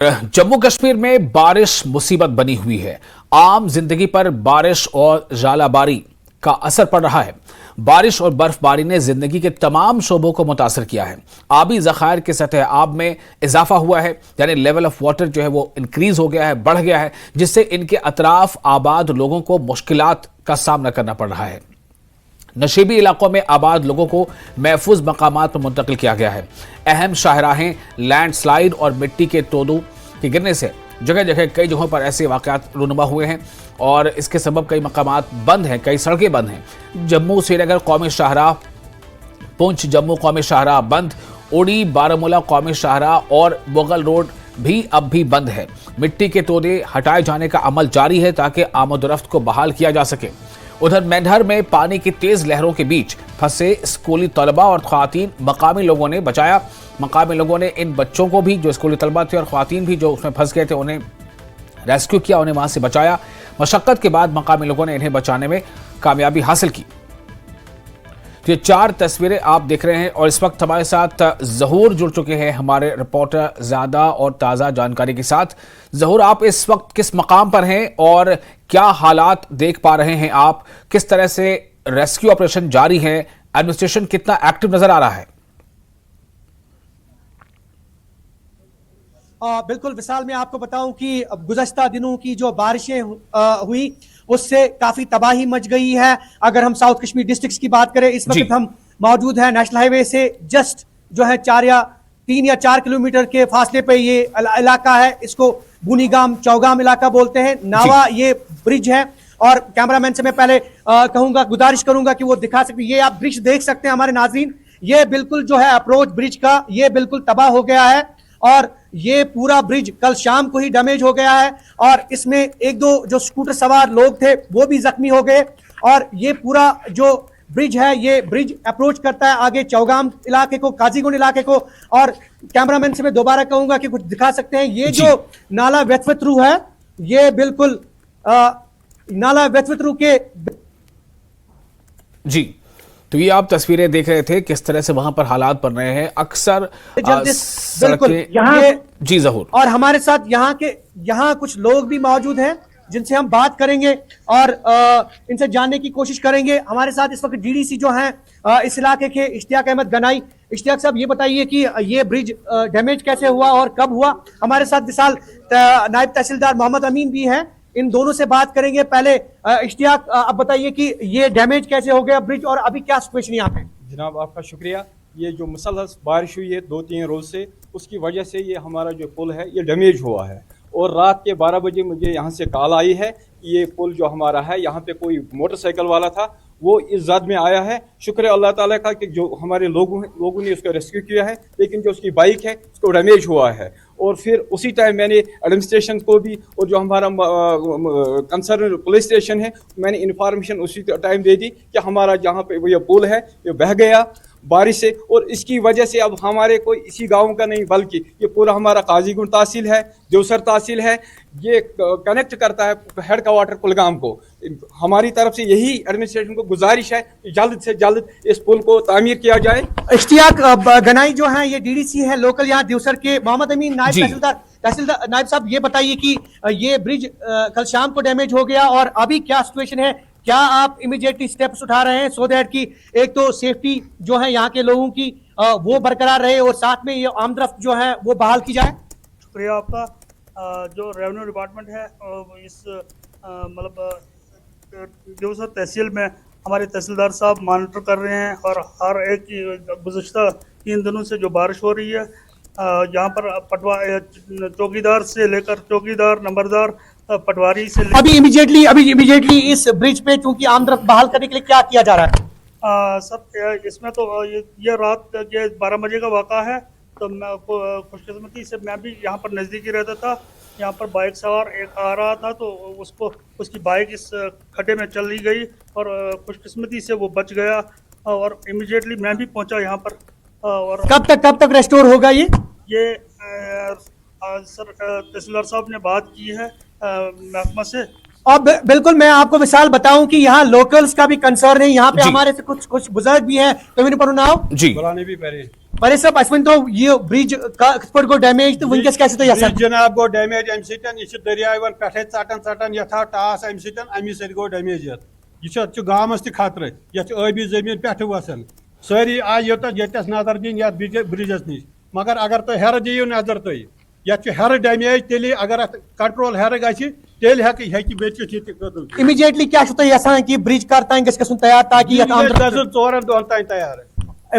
जम्मू कश्मीर में बारिश मुसीबत बनी हुई है। आम जिंदगी पर बारिश और ज़ालाबारी का असर पड़ रहा है। बारिश और बर्फबारी ने जिंदगी के तमाम शोबों को मुतासर किया है। आबी ज़खायर की सतह आब में इजाफा हुआ है, यानी लेवल ऑफ वाटर जो है वो इंक्रीज हो गया है, बढ़ गया है, जिससे इनके अतराफ आबाद लोगों को मुश्किलात का सामना करना पड़ रहा है। नशीबी इलाकों में आबाद लोगों को महफूज मकामात पर मुंतकिल किया गया है। अहम शाहराहें लैंडस्लाइड और मिट्टी के तोदों के गिरने से जगह जगह कई जगहों पर ऐसे वाक़यात रूनुमा हुए हैं और इसके सबब कई मकामात बंद हैं, कई सड़कें बंद हैं। जम्मू श्रीनगर कौमी शाहराह, पुंछ जम्मू कौमी शाहराह बंद, उड़ी बारामूला कौमी शाहराह और मुगल रोड भी अब भी बंद है। मिट्टी के तोदे हटाए जाने का अमल जारी है ताकि आमदोरफ्त को बहाल किया जा सके। उधर मेंढर में पानी की तेज लहरों के बीच फंसे स्कूली तलबा और ख्वातीन मकामी लोगों ने बचाया। मकामी लोगों ने इन बच्चों को भी, जो स्कूली तलबा थे और ख्वातीन भी जो उसमें फंस गए थे, उन्हें रेस्क्यू किया, उन्हें वहां से बचाया। मशक्कत के बाद मकामी लोगों ने इन्हें बचाने में कामयाबी हासिल की। तो ये 4 तस्वीरें आप देख रहे हैं और इस वक्त हमारे साथ जहूर जुड़ चुके हैं हमारे रिपोर्टर ज्यादा और ताज़ा जानकारी के साथ। जहूर, आप इस वक्त किस मकाम पर हैं और क्या हालात देख पा रहे हैं आप? किस तरह से रेस्क्यू ऑपरेशन जारी है? एडमिनिस्ट्रेशन कितना एक्टिव नजर आ रहा है? बिल्कुल विशाल, मैं आपको बताऊं कि गुज़श्ता दिनों की जो बारिशें हुई उससे काफी तबाही मच गई है। अगर हम साउथ कश्मीर डिस्ट्रिक्ट्स की बात करें, इस वक्त हम मौजूद हैं नेशनल हाईवे से जस्ट जो है 3 या 4 किलोमीटर के फासले पे ये इलाका है। इसको बुनीगाम चौगाम इलाका बोलते हैं। नावा ये ब्रिज है और कैमरामैन से मैं पहले कहूंगा, गुजारिश करूंगा कि वो दिखा सकते। ये आप ब्रिज देख सकते हैं हमारे नाजरीन, ये बिल्कुल जो है अप्रोच ब्रिज का ये बिल्कुल तबाह हो गया है और ये पूरा ब्रिज कल शाम को ही डैमेज हो गया है और इसमें 1-2 जो स्कूटर सवार लोग थे वो भी जख्मी हो गए। और ये पूरा जो ब्रिज है, ये ब्रिज अप्रोच करता है आगे चौगाम इलाके को, काजीगुंड इलाके को। और कैमरामैन से मैं दोबारा कहूंगा कि कुछ दिखा सकते हैं। ये जो नाला वेथवतरू है, ये बिल्कुल नाला वेथवतरू के जी, तो ये आप तस्वीरें देख रहे थे किस तरह से वहां पर हालात बन रहे हैं। अक्सर बिल्कुल यहाँ जी जहूर, और हमारे साथ यहाँ कुछ लोग भी मौजूद हैं जिनसे हम बात करेंगे और इनसे जानने की कोशिश करेंगे। हमारे साथ इस वक्त डीडीसी जो हैं इस इलाके के, इश्तियाक अहमद गनाई। इश्तियाक साहब, ये बताइए कि ये ब्रिज डैमेज कैसे हुआ और कब हुआ? हमारे साथ विशाल नायब तहसीलदार मोहम्मद अमीन भी हैं, इन दोनों से बात करेंगे। पहले इश्तियाक, आप बताइए कि ये डैमेज कैसे हो गया ब्रिज और अभी क्या सिचुएशन यहाँ पे? जनाब, आपका शुक्रिया। ये जो मुसलसल बारिश हुई है 2-3 रोज से, उसकी वजह से ये हमारा जो पुल है ये डैमेज हुआ है। और रात के 12 बजे मुझे यहाँ से कॉल आई है कि ये पुल जो हमारा है, यहाँ पे कोई मोटरसाइकिल वाला था, वो इस ज़द में आया है। शुक्र है अल्लाह ताला का कि जो हमारे लोगों ने उसको रेस्क्यू किया है, लेकिन जो उसकी बाइक है उसको डैमेज हुआ है। और फिर उसी टाइम मैंने एडमिनिस्ट्रेशन को भी और जो हमारा कंसर्न पुलिस स्टेशन है, मैंने इन्फॉर्मेशन उसी टाइम दे दी कि हमारा जहाँ पे ये पुल है ये बह गया बारिश से। और इसकी वजह से अब हमारे कोई इसी गांव का नहीं बल्कि ये पूरा हमारा काजीगुंड तहसील है, देवसर तहसील है, ये कनेक्ट करता है हेड क्वार्टर कुलगाम को। हमारी तरफ से यही एडमिनिस्ट्रेशन को गुजारिश है कि जल्द से जल्द इस पुल को तामीर किया जाए। इश्तियाक गनाई जो है ये डीडीसी है लोकल यहाँ देवसर के। मोहम्मद अमीन नायब तहसीलदार नायब साहब, ये बताइए कि ये ब्रिज कल शाम को डैमेज हो गया और अभी क्या सिचुएशन है? क्या आप इमीडिएटली स्टेप्स उठा रहे हैं सो दैट कि एक तो सेफ्टी जो है यहाँ के लोगों की वो बरकरार रहे और साथ में ये आमदरफ्त जो है वो बहाल की जाए? शुक्रिया आपका। जो रेवेन्यू डिपार्टमेंट है इस मतलब देवसर तहसील में हमारे तहसीलदार साहब मॉनिटर कर रहे हैं और हर एक गुज़श्ता 3 दिनों से जो बारिश हो रही है यहाँ पर चौकीदार से लेकर चौकीदार, नंबरदार, पटवारी से अभी इमीडिएटली इस ब्रिज पे चूंकि आमदरफ्त बहाल करने के लिए क्या किया जा रहा है? सब इसमें तो ये रात के 12 बजे का वाक़ा है। तो मैं खुशकिस्मती से मैं भी यहाँ पर नज़दीकी रहता था। यहाँ पर बाइक सवार एक आ रहा था तो उसकी बाइक इस खड्डे में चली गई और खुशकिस्मती से वो बच गया और इमीडिएटली मैं भी पहुँचा यहाँ पर। और कब तक रेस्टोर होगा ये? सर तहसीलदार साहब ने बात की है महकमा से। और बिल्कुल मैं आपको विशाल बताऊं कि यहाँ लोकल्स का भी कंसर्न है। यहाँ पे हमारे से कुछ बुजुर्ग भी हैं। तो मैंने पढ़ो नाव जी बुलाने भी पहले पर सब अश्विन तो ये ब्रिज का गो डैमेज तो वनकस कैसे तो ब्रिज जनाब गो डैमेज अम सत दरियावन पे चटन यथा टास अम सत गो डैमेज यह गामस तह खतर आबी जमीन पे वसान सारी आय योतस नजर दिन ये ब्रिजस नश मगर अगर तुम हेर दियो नजर तुम ये हेर डैमेज तेल अगर कंट्रोल हेर तेल बचित इमीडिएटली क्या यहां कि ब्रिज कर तैयार ताकि 4 दोन तैयार।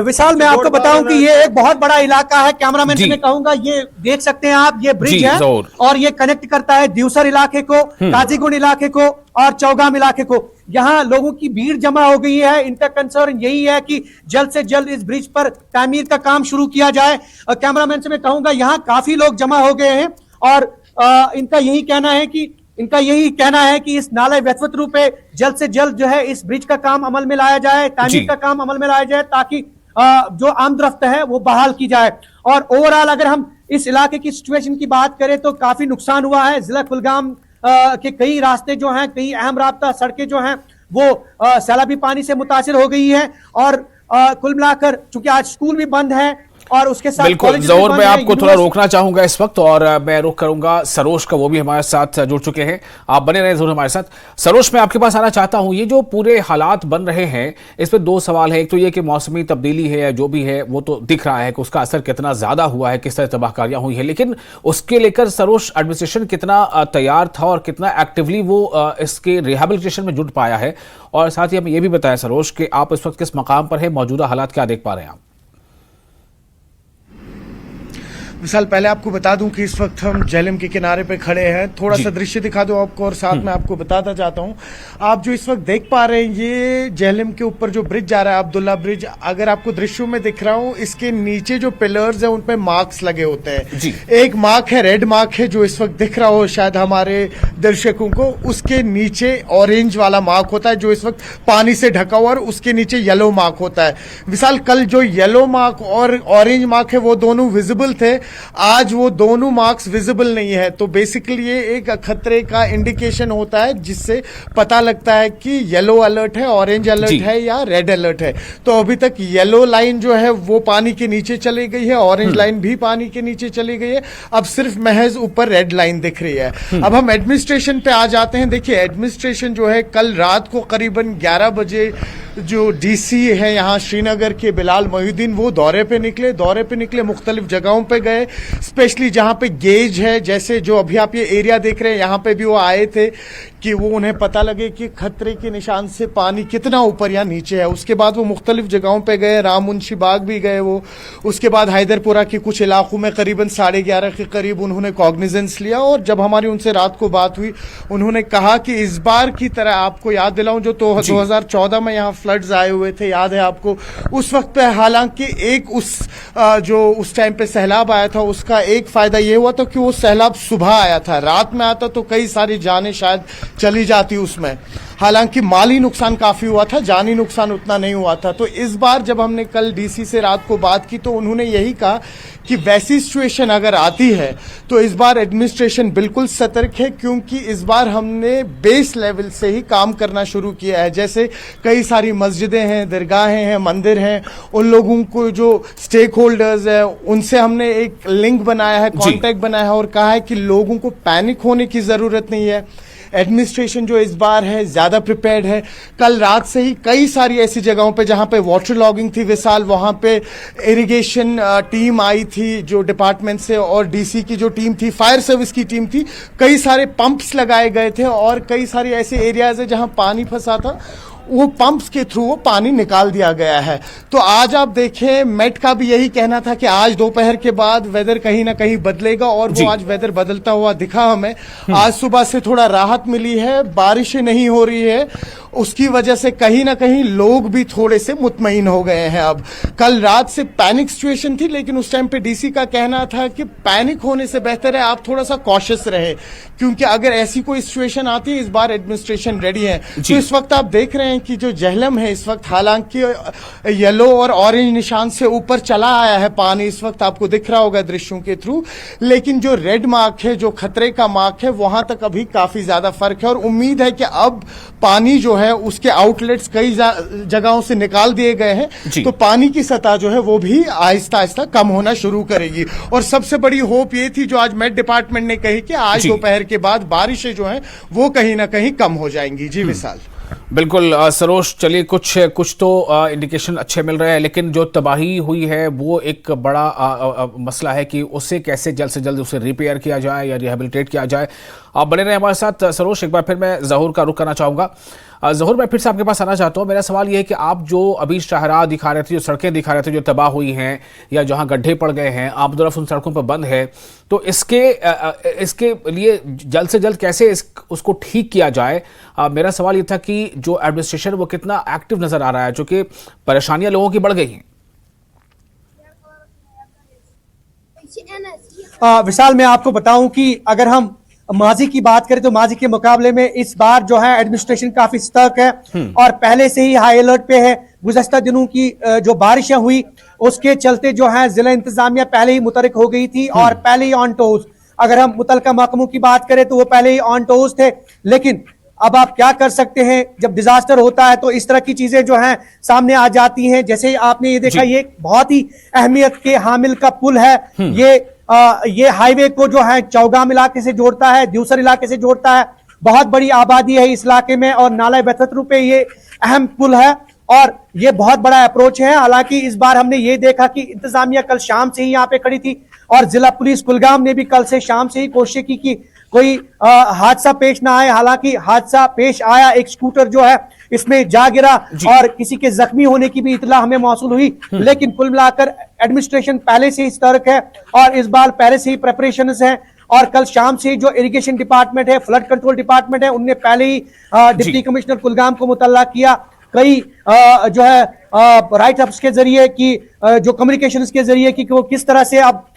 विशाल मैं आपको बताऊं कि ये एक बहुत बड़ा इलाका है, कैमरामैन से मैं कहूंगा ये देख सकते हैं आप, ये ब्रिज है और ये कनेक्ट करता है दिवसर इलाके को, काजीगुंड इलाके को और चौगाम इलाके को। यहाँ लोगों की भीड़ जमा हो गई है। इनका कंसर्न यही है कि जल्द से जल्द इस ब्रिज पर तामीर का काम शुरू किया जाए। कैमरामैन से मैं कहूंगा यहाँ काफी लोग जमा हो गए हैं और इनका यही कहना है कि इस नाले व्यथवत रूप पे जल्द से जल्द जो है इस ब्रिज का काम अमल में लाया जाए, तामीर का काम अमल में लाया जाए ताकि जो आमदरफ्त है वो बहाल की जाए। और ओवरऑल अगर हम इस इलाके की सिचुएशन की बात करें तो काफी नुकसान हुआ है। जिला कुलगाम के कई रास्ते जो हैं, कई अहम रास्ता सड़कें जो हैं वो सैलाबी पानी से मुतासिर हो गई है। और कुल मिलाकर चूंकि आज स्कूल भी बंद है और उसके साथ बिल्कुल ज़हूर मैं आपको थोड़ा रोकना चाहूंगा इस वक्त और मैं रुख करूंगा सरोज का, वो भी हमारे साथ जुड़ चुके हैं। आप बने रहे जरूर हमारे साथ। सरोज मैं आपके पास आना चाहता हूं, ये जो पूरे हालात बन रहे हैं इस पे 2 सवाल है। एक तो ये कि मौसमी तब्दीली है या जो भी है वो तो दिख रहा है कि उसका असर कितना ज्यादा हुआ है, किस तरह तबाहकारियां हुई है, लेकिन उसके लेकर सरोज एडमिनिस्ट्रेशन कितना तैयार था और कितना एक्टिवली वो इसके रिहेबिलिटेशन में जुट पाया है। और साथ ही हमें ये भी बताया सरोज कि आप इस वक्त किस मकाम पर है, मौजूदा हालात क्या देख पा रहे हैं आप? विशाल पहले आपको बता दूं कि इस वक्त हम झेलम के किनारे पे खड़े हैं। थोड़ा सा दृश्य दिखा दूं आपको और साथ में आपको बताता चाहता हूं। आप जो इस वक्त देख पा रहे हैं ये झेलम के ऊपर जो ब्रिज जा रहा है अब्दुल्ला ब्रिज, अगर आपको दृश्यों में दिख रहा हूं इसके नीचे जो पिलर्स हैं उन पे मार्क्स लगे होते हैं। एक मार्क है, रेड मार्क है जो इस वक्त दिख रहा हो शायद हमारे दर्शकों को, उसके नीचे ऑरेंज वाला मार्क होता है जो इस वक्त पानी से ढका हुआ, और उसके नीचे येलो मार्क होता है। विशाल कल जो येलो मार्क और ऑरेंज मार्क है वो दोनों विजिबल थे, आज वो दोनों मार्क्स विजिबल नहीं है। तो बेसिकली ये एक खतरे का इंडिकेशन होता है जिससे पता लगता है कि येलो अलर्ट है, ऑरेंज अलर्ट है या रेड अलर्ट है। तो अभी तक येलो लाइन जो है वो पानी के नीचे चली गई है, ऑरेंज लाइन भी पानी के नीचे चली गई है, अब सिर्फ महज ऊपर रेड लाइन दिख रही है। अब हम एडमिनिस्ट्रेशन पे आ जाते हैं। देखिए एडमिनिस्ट्रेशन जो है कल रात को करीबन 11 बजे जो डीसी है यहाँ श्रीनगर के बिलाल मोहिउद्दीन वो दौरे पे निकले, मुख्तलिफ जगहों पे गए, स्पेशली जहाँ पे गेज है, जैसे जो अभी आप ये एरिया देख रहे हैं यहाँ पे भी वो आए थे कि वो उन्हें पता लगे कि खतरे के निशान से पानी कितना ऊपर या नीचे है। उसके बाद वो मुख्तलिफ जगहों पे गए, राम मुंशी बाग भी गए वो, उसके बाद हैदरपुरा के कुछ इलाकों में करीबन 11:30 के करीब उन्होंने कॉग्निजेंस लिया। और जब हमारी उनसे रात को बात हुई उन्होंने कहा कि इस बार की तरह, आपको याद दिलाऊं जो 2014 में यहाँ फ्लड्स आए हुए थे, याद है आपको, उस वक्त पे हालांकि एक उस टाइम पे सैलाब आया था, उसका एक फायदा ये हुआ था कि वो सैलाब सुबह आया था, रात में आता तो कई सारी जानें शायद चली जाती उसमें। हालांकि माली नुकसान काफी हुआ था, जानी नुकसान उतना नहीं हुआ था। तो इस बार जब हमने कल डीसी से रात को बात की तो उन्होंने यही कहा कि वैसी सिचुएशन अगर आती है तो इस बार एडमिनिस्ट्रेशन बिल्कुल सतर्क है, क्योंकि इस बार हमने बेस लेवल से ही काम करना शुरू किया है। जैसे कई सारी मस्जिदें हैं, दरगाहें हैं, मंदिर हैं, उन लोगों को जो स्टेक होल्डर्स है उनसे हमने एक लिंक बनाया है, कॉन्टैक्ट बनाया है और कहा है कि लोगों को पैनिक होने की जरूरत नहीं है। एडमिनिस्ट्रेशन जो इस बार है ज्यादा प्रिपेयर्ड है। कल रात से ही कई सारी ऐसी जगहों पे जहां पे वाटर लॉगिंग थी विशाल, वहां पे इरिगेशन टीम आई थी जो डिपार्टमेंट से, और डीसी की जो टीम थी, फायर सर्विस की टीम थी, कई सारे पंप्स लगाए गए थे और कई सारे ऐसे एरियाज है जहां पानी फंसा था, वो पंप्स के थ्रू वो पानी निकाल दिया गया है। तो आज आप देखें मेट का भी यही कहना था कि आज दोपहर के बाद वेदर कहीं ना कहीं बदलेगा और वो आज वेदर बदलता हुआ दिखा हमें। आज सुबह से थोड़ा राहत मिली है, बारिशें नहीं हो रही है, उसकी वजह से कहीं ना कहीं लोग भी थोड़े से मुतमईन हो गए हैं। अब कल रात से पैनिक सिचुएशन थी, लेकिन उस टाइम पे डीसी का कहना था कि पैनिक होने से बेहतर है आप थोड़ा सा कॉशियस रहे, क्योंकि अगर ऐसी कोई सिचुएशन आती है इस बार एडमिनिस्ट्रेशन रेडी है। तो इस वक्त आप देख रहे हैं कि जो झेलम है इस वक्त हालांकि येलो और ऑरेंज निशान से ऊपर चला आया है पानी, इस वक्त आपको दिख रहा होगा दृश्यों के थ्रू, लेकिन जो रेड मार्क है, जो खतरे का मार्क है, वहां तक अभी काफी ज्यादा फर्क है। और उम्मीद है कि अब पानी जो है उसके आउटलेट्स कई जगहों से निकाल दिए गए हैं, तो पानी की सतह जो है वो भी आहिस्ता आहिस्ता कम होना शुरू करेगी। और सबसे बड़ी होप ये थी जो आज मेट डिपार्टमेंट ने कही कि आज दोपहर के बाद बारिशें जो हैं वो कहीं ना कहीं कम हो जाएंगी। जी विशाल। बिल्कुल सरोज, चलिए कुछ तो इंडिकेशन अच्छे मिल रहे हैं, लेकिन जो तबाही हुई है वो एक बड़ा मसला है कि उसे कैसे जल्द से जल्द उसे रिपेयर किया जाए या रिहेबिलिटेट किया जाए। आप बने रहे हमारे साथ सरोज। एक बार फिर मैं जहूर का रुख करना चाहूंगा। जहूर, मैं फिर से आपके पास आना चाहता हूँ। मेरा सवाल यह है कि आप जो अभी शाहराह दिखा रहे थे, जो सड़कें दिखा रहे थे जो तबाह हुई हैं या जहां गड्ढे पड़ गए हैं, आम तरफ उन सड़कों पर बंद है, तो इसके लिए जल्द से जल्द कैसे उसको ठीक किया जाए? मेरा सवाल ये था कि जो एडमिनिस्ट्रेशन वो कितना एक्टिव नजर आ रहा है, चूंकि परेशानियां लोगों की बढ़ गई हैं। विशाल, मैं आपको बताऊं कि अगर हम माजी की बात करें तो माजी के मुकाबले में इस बार जो है एडमिनिस्ट्रेशन काफी सतर्क है और पहले से ही हाई अलर्ट पे है। गुज़श्ता दिनों की जो बारिशें हुई उसके चलते जो है जिला इंतजामिया पहले ही मुतरक हो गई थी और पहले ही ऑन टोज। अगर हम मुतलका महकमों की बात करें तो वो पहले ही ऑन टोज थे, लेकिन अब आप क्या कर सकते हैं, जब डिजास्टर होता है तो इस तरह की चीजें जो हैं सामने आ जाती हैं। जैसे आपने ये देखा, ये बहुत ही अहमियत के हामिल का पुल है। ये हाईवे को जो है चौगाम इलाके से जोड़ता है, द्यूसर इलाके से जोड़ता है। बहुत बड़ी आबादी है इस इलाके में और नाला बेतरू पे ये अहम पुल है और ये बहुत बड़ा अप्रोच है। हालांकि इस बार हमने ये देखा कि इंतजामिया कल शाम से ही यहाँ पे खड़ी थी और जिला पुलिस कुलगाम ने भी कल से शाम से ही कोशिश की कि कोई हादसा पेश ना आए। हालांकि हादसा पेश आया, एक स्कूटर जो है इसमें जा गिरा और किसी के जख्मी होने की भी इतला हमें मौसूल हुई। लेकिन कुल मिलाकर एडमिनिस्ट्रेशन पहले से ही सतर्क है और इस बार पहले से ही प्रिपरेशंस हैं और कल शाम से जो इरिगेशन डिपार्टमेंट है, फ्लड कंट्रोल डिपार्टमेंट है, उनने पहले ही डिप्टी कमिश्नर कुलगाम को मुतल्ला किया। कई जो है राइट अप्स के जरिए कि जो कम्युनिकेशन के जरिए कि वो किस तरह से अब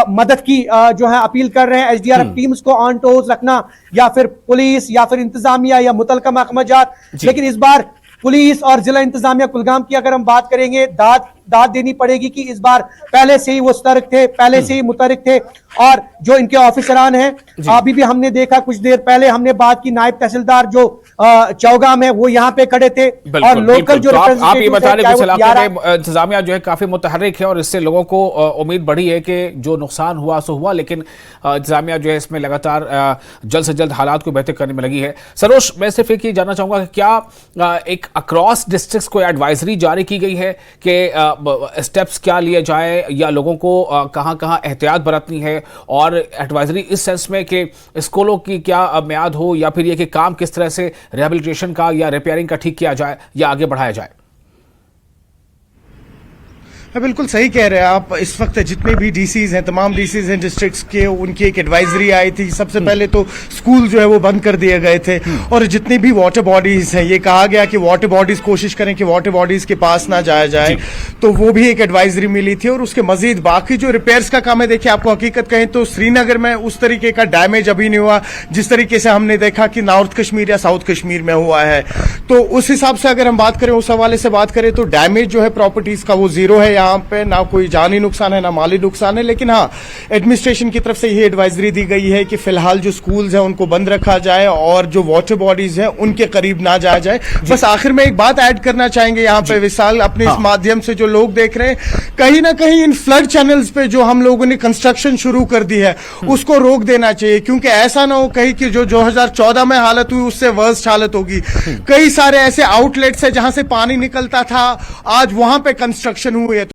मदद की जो है अपील कर रहे हैं। एसडीआरएफ टीम्स को ऑन टोज रखना या फिर पुलिस या फिर इंतजामिया या मुतलका महकमा जात। लेकिन इस बार पुलिस और जिला इंतजामिया कुलगाम की अगर हम बात करेंगे, दाद देनी पड़ेगी कि इस बार पहले से ही वो सतर्क थे, पहले से ही मुतरक थे। और जो इनके ऑफिसरान हैं, अभी भी हमने देखा कुछ देर पहले हमने बात की, नायब तहसीलदार जो चौगाम है वो यहाँ पे खड़े थे और लोकल जो आप ये बता रहे हैं इंतजामिया जो है काफी मुतहर्रिक है और इससे लोगों को उम्मीद बढ़ी है कि जो नुकसान हुआ सो हुआ, लेकिन इंतजामिया जो है इसमें लगातार जल्द से जल्द हालात को बेहतर करने में लगी है। सरोज, मैं सिर्फ एक ही जानना चाहूंगा कि क्या एक अक्रॉस डिस्ट्रिक्ट्स को एडवाइजरी जारी की गई है कि स्टेप्स क्या लिए जाए या लोगों को कहां एहतियात बरतनी है, और एडवाइजरी इस सेंस में कि स्कूलों की क्या मियाद हो या फिर ये कि काम किस तरह से रिहेबिलिटेशन का या रिपेयरिंग का ठीक किया जाए या आगे बढ़ाया जाए? बिल्कुल सही कह रहे हैं आप। इस वक्त जितने भी डीसीज हैं, तमाम डीसीज हैं डिस्ट्रिक्ट्स के, उनकी एक एडवाइजरी आई थी। सबसे पहले तो स्कूल जो है वो बंद कर दिए गए थे और जितनी भी वाटर बॉडीज हैं ये कहा गया कि वाटर बॉडीज कोशिश करें कि वाटर बॉडीज के पास ना जाया जाए, तो वो भी एक एडवाइजरी मिली थी। और उसके मजीद बाकी जो रिपेयर्स का काम है, देखिए आपको हकीकत कहें तो श्रीनगर में उस तरीके का डैमेज अभी नहीं हुआ जिस तरीके से हमने देखा कि नॉर्थ कश्मीर या साउथ कश्मीर में हुआ है। तो उस हिसाब से अगर हम बात करें, उस हवाले से बात करें तो डैमेज जो है प्रॉपर्टीज का वो जीरो है। यहाँ पे ना कोई जानी नुकसान है ना माली नुकसान है। लेकिन हाँ, एडमिनिस्ट्रेशन की तरफ से ये एडवाइजरी दी गई है कि फिलहाल जो स्कूल्स हैं उनको बंद रखा जाए और जो वाटर बॉडीज हैं उनके करीब ना जाया जाए। बस आखिर में एक बात ऐड करना चाहेंगे यहाँ पे विशाल, अपने इस माध्यम से जो लोग देख रहे हैं, कहीं ना कहीं इन फ्लड चैनल्स पे जो हम लोगों ने कंस्ट्रक्शन शुरू कर दी है उसको रोक देना चाहिए, क्योंकि ऐसा ना हो कहीं कि जो 2014 में हालत हुई उससे वर्स्ट हालत होगी। कई सारे ऐसे आउटलेट्स है जहां से पानी निकलता था, आज वहां पे कंस्ट्रक्शन हुई है।